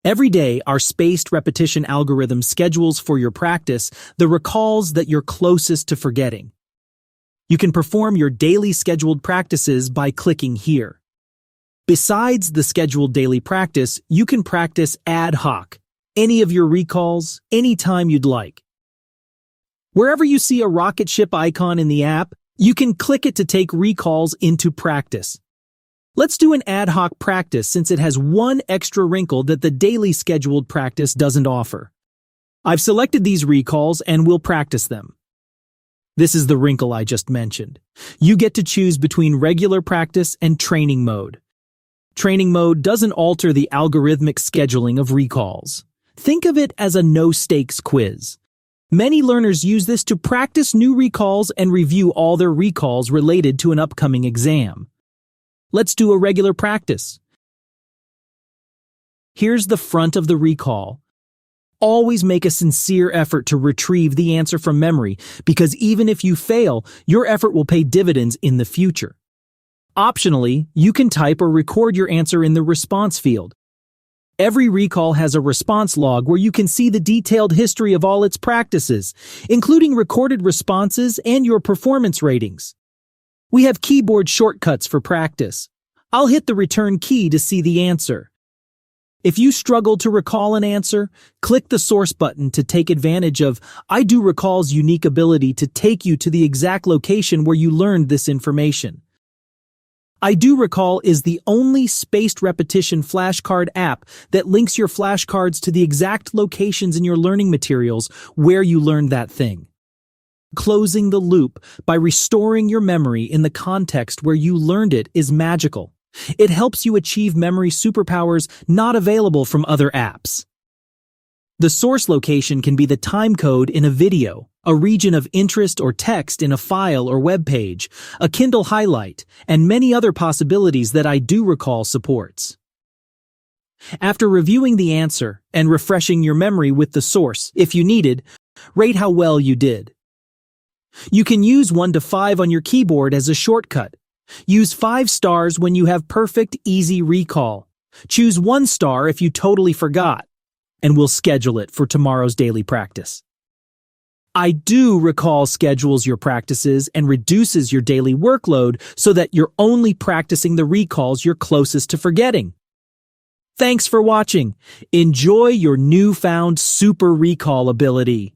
Every day, our spaced repetition algorithm schedules for your practice the recalls that you're closest to forgetting. You can perform your daily scheduled practices by clicking here. Besides the scheduled daily practice, you can practice ad hoc, any of your recalls, anytime you'd like. Wherever you see a rocket ship icon in the app, you can click it to take recalls into practice. Let's do an ad hoc practice since it has one extra wrinkle that the daily scheduled practice doesn't offer. I've selected these recalls and we'll practice them. This is the wrinkle I just mentioned. You get to choose between regular practice and training mode. Training mode doesn't alter the algorithmic scheduling of recalls. Think of it as a no-stakes quiz. Many learners use this to practice new recalls and review all their recalls related to an upcoming exam. Let's do a regular practice. Here's the front of the recall. Always make a sincere effort to retrieve the answer from memory, because even if you fail, your effort will pay dividends in the future. Optionally, you can type or record your answer in the response field. Every recall has a response log where you can see the detailed history of all its practices, including recorded responses and your performance ratings. We have keyboard shortcuts for practice. I'll hit the return key to see the answer. If you struggle to recall an answer, click the source button to take advantage of iDoRecall's unique ability to take you to the exact location where you learned this information. iDoRecall is the only spaced repetition flashcard app that links your flashcards to the exact locations in your learning materials where you learned that thing. Closing the loop by restoring your memory in the context where you learned it is magical. It helps you achieve memory superpowers not available from other apps. The source location can be the time code in a video, a region of interest or text in a file or web page, a Kindle highlight, and many other possibilities that iDoRecall supports. After reviewing the answer and refreshing your memory with the source, if you needed, rate how well you did. You can use 1 to 5 on your keyboard as a shortcut. Use 5 stars when you have perfect, easy recall. Choose 1 star if you totally forgot, and we'll schedule it for tomorrow's daily practice. iDoRecall schedules your practices and reduces your daily workload so that you're only practicing the recalls you're closest to forgetting. Thanks for watching. Enjoy your newfound super recall ability.